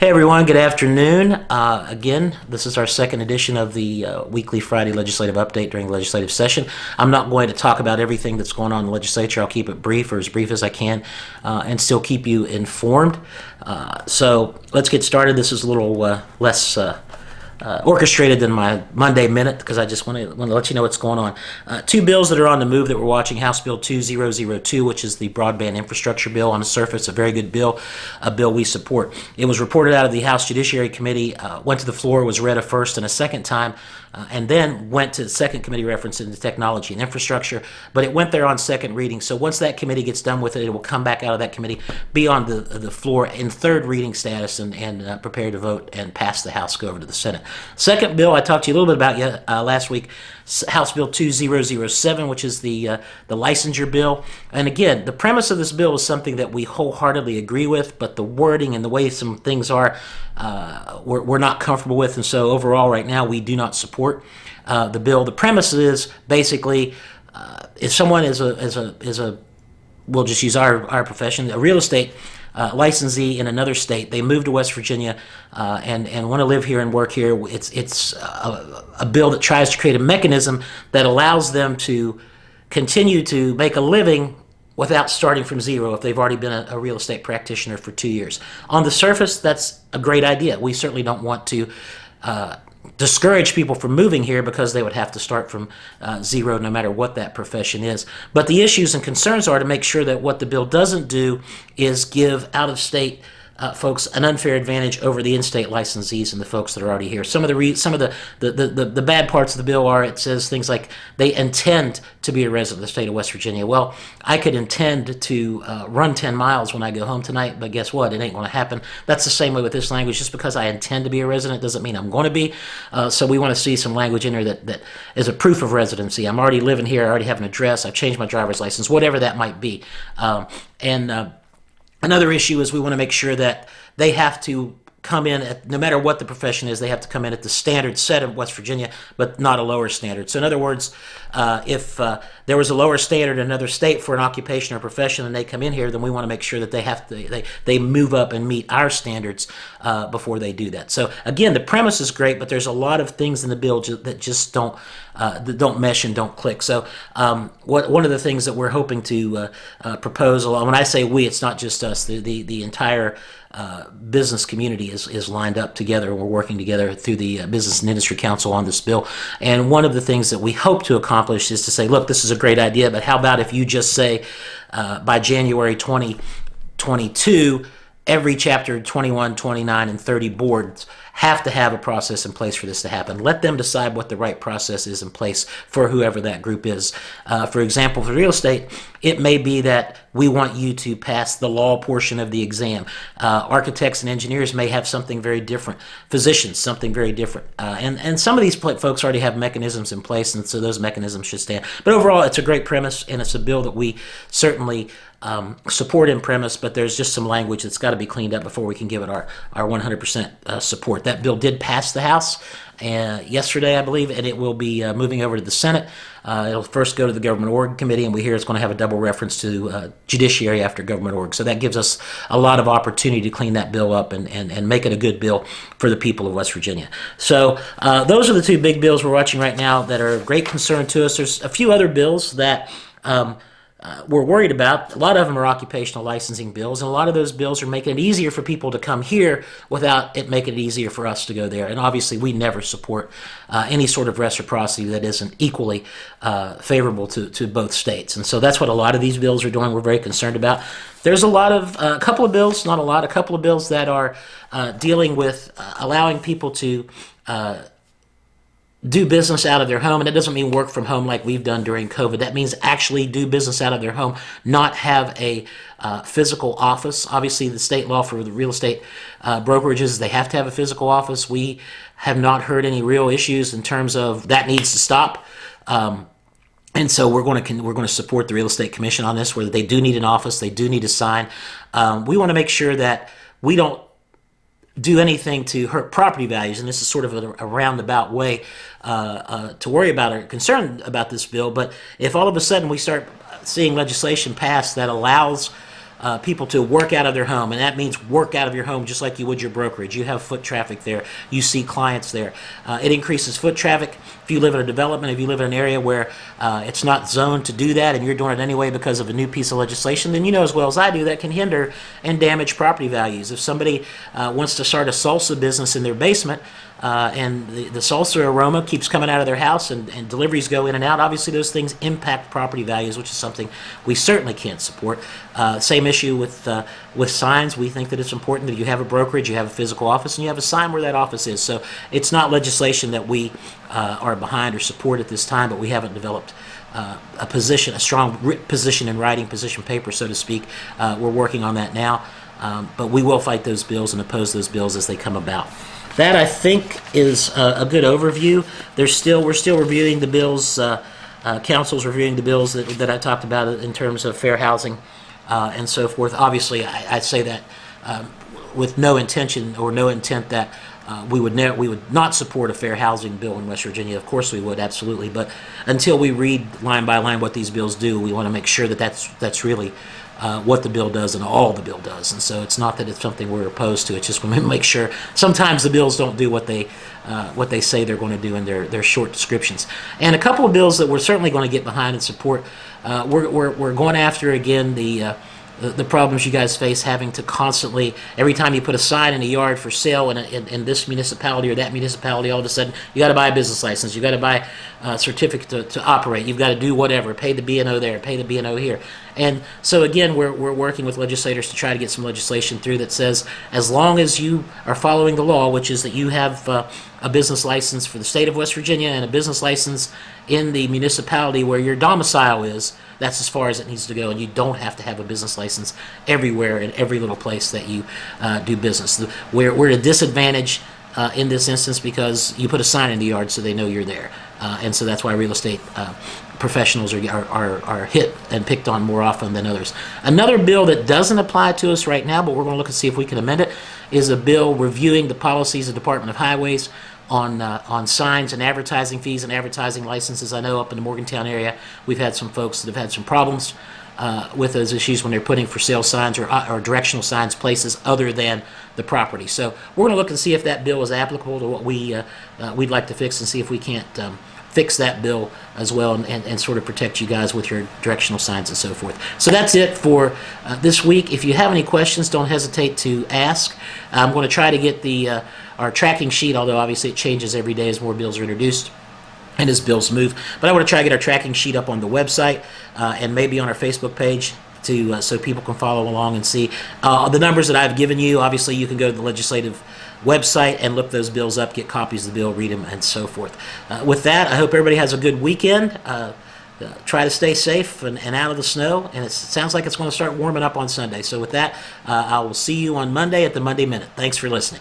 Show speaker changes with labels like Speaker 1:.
Speaker 1: Hey everyone, good afternoon. Again, this is our second edition of the weekly Friday legislative update during the legislative session. I'm not going to talk about everything that's going on in the legislature. I'll keep it brief or as brief as I can and still keep you informed. So let's get started. This is a little less orchestrated than my Monday Minute because I just want to let you know what's going on. Two bills that are on the move that we're watching: House Bill 2002, which is the broadband infrastructure bill. On the surface, a very good bill, a bill we support. It was reported out of the House Judiciary Committee, went to the floor, was read a first and a second time, and then went to the second committee reference into technology and infrastructure, but it went there on second reading. So once that committee gets done with it, it will come back out of that committee, be on the floor in third reading status, and prepare to vote and pass the House, go over to the Senate. Second bill I talked to you a little bit about last week, House Bill 2007, which is the licensure bill. And again, the premise of this bill is something that we wholeheartedly agree with, but the wording and the way some things are, we're not comfortable with, and so overall right now we do not support the bill. The premise is basically if someone is a we'll just use our profession, a real estate licensee in another state, they move to West Virginia and want to live here and work here. It's a bill that tries to create a mechanism that allows them to continue to make a living without starting from zero if they've already been a real estate practitioner for 2 years. On the surface, that's a great idea. We certainly don't want to discourage people from moving here because they would have to start from zero no matter what that profession is. But the issues and concerns are to make sure that what the bill doesn't do is give out-of-state folks an unfair advantage over the in-state licensees and the folks that are already here. Some of the bad parts of the bill are it says things like they intend to be a resident of the state of West Virginia. Well, I could intend to run 10 miles when I go home tonight, but guess what? It ain't going to happen. That's the same way with this language. Just because I intend to be a resident doesn't mean I'm going to be. So we want to see some language in there that is a proof of residency. I'm already living here. I already have an address. I've changed my driver's license, whatever that might be. Another issue is we want to make sure that they have to come in at, no matter what the profession is, they have to come in at the standard set in West Virginia, but not a lower standard. So in other words, if there was a lower standard in another state for an occupation or profession and they come in here, then we want to make sure that they move up and meet our standards before they do that. So again, the premise is great, but there's a lot of things in the bill that just don't mesh and don't click. So one of the things that we're hoping to propose, when I say we, it's not just us, the entire business community is lined up together. We're working together through the Business and Industry Council on this bill. And one of the things that we hope to accomplish is to say, look, this is a great idea, but how about if you just say by January 2022, every chapter 21, 29, and 30 boards have to have a process in place for this to happen. Let them decide what the right process is in place for whoever that group is. For example, for real estate, it may be that we want you to pass the law portion of the exam. Architects and engineers may have something very different. Physicians, something very different. And some of these folks already have mechanisms in place, and so those mechanisms should stand. But overall, it's a great premise, and it's a bill that we certainly support in premise, but there's just some language that's got to be cleaned up before we can give it our 100% support. That bill did pass the House yesterday, I believe, and it will be moving over to the Senate. It'll first go to the Government Org Committee, and we hear it's going to have a double reference to Judiciary after Government Org. So that gives us a lot of opportunity to clean that bill up and make it a good bill for the people of West Virginia. So those are the two big bills we're watching right now that are of great concern to us. There's a few other bills that we're worried about. A lot of them are occupational licensing bills, and a lot of those bills are making it easier for people to come here without it making it easier for us to go there. And obviously, we never support any sort of reciprocity that isn't equally favorable to both states. And so that's what a lot of these bills are doing. We're very concerned about. There's a couple of bills that are dealing with allowing people to do business out of their home, and it doesn't mean work from home like we've done during COVID. That means actually do business out of their home, not have a physical office. Obviously, the state law for the real estate brokerages, they have to have a physical office. We have not heard any real issues in terms of that needs to stop. And so we're going to support the Real Estate Commission on this, where they do need an office, they do need a sign. We want to make sure that we don't do anything to hurt property values, and this is sort of a roundabout way to worry about or concerned about this bill. But if all of a sudden we start seeing legislation passed that allows people to work out of their home, and that means work out of your home just like you would your brokerage. You have foot traffic there. You see clients there. It increases foot traffic. If you live in a development, if you live in an area where it's not zoned to do that and you're doing it anyway because of a new piece of legislation, then you know as well as I do that can hinder and damage property values. If somebody wants to start a salsa business in their basement, and the salsa aroma keeps coming out of their house and deliveries go in and out, obviously those things impact property values, which is something we certainly can't support. Same issue with signs. We think that it's important that you have a brokerage, you have a physical office, and you have a sign where that office is. So it's not legislation that we are behind or support at this time, but we haven't developed a strong position in writing, position paper, so to speak. We're working on that now, but we will fight those bills and oppose those bills as they come about. That, I think, is a good overview. We're still reviewing the bills. Council's reviewing the bills that I talked about in terms of fair housing and so forth. Obviously, I'd say that with no intention or no intent that we would not support a fair housing bill in West Virginia. Of course we would, absolutely. But until we read line by line what these bills do, we want to make sure that that's really what the bill does and all the bill does. And so it's not that it's something we're opposed to. It's just we make sure sometimes the bills don't do what they say they're going to do in their short descriptions. And a couple of bills that we're certainly going to get behind and support. We're going after again the problems you guys face having to constantly, every time you put a sign in a yard for sale in this municipality or that municipality, all of a sudden you got to buy a business license, you got to buy a certificate to operate, you've got to do whatever, pay the B&O there, pay the B&O here. And so again, we're working with legislators to try to get some legislation through that says as long as you are following the law, which is that you have a business license for the state of West Virginia and a business license in the municipality where your domicile is, that's as far as it needs to go, and you don't have to have a business license everywhere in every little place that you do business. We're at a disadvantage in this instance because you put a sign in the yard so they know you're there, and so that's why real estate professionals are hit and picked on more often than others. Another bill that doesn't apply to us right now, but we're going to look and see if we can amend it, is a bill reviewing the policies of the Department of Highways on signs and advertising fees and advertising licenses. I know up in the Morgantown area we've had some folks that have had some problems with those issues when they're putting for sale signs or directional signs places other than the property. So we're going to look and see if that bill is applicable to what we'd like to fix and see if we can't fix that bill as well and sort of protect you guys with your directional signs and so forth. So that's it for this week. If you have any questions, don't hesitate to ask. I'm going to try to get our tracking sheet, although obviously it changes every day as more bills are introduced and as bills move. But I want to try to get our tracking sheet up on the website and maybe on our Facebook page so people can follow along and see the numbers that I've given you. Obviously, you can go to the legislative website and look those bills up, get copies of the bill, read them, and so forth. With that, I hope everybody has a good weekend. Try to stay safe and out of the snow, and it sounds like it's going to start warming up on Sunday. So with that, I will see you on Monday at the Monday Minute. Thanks for listening.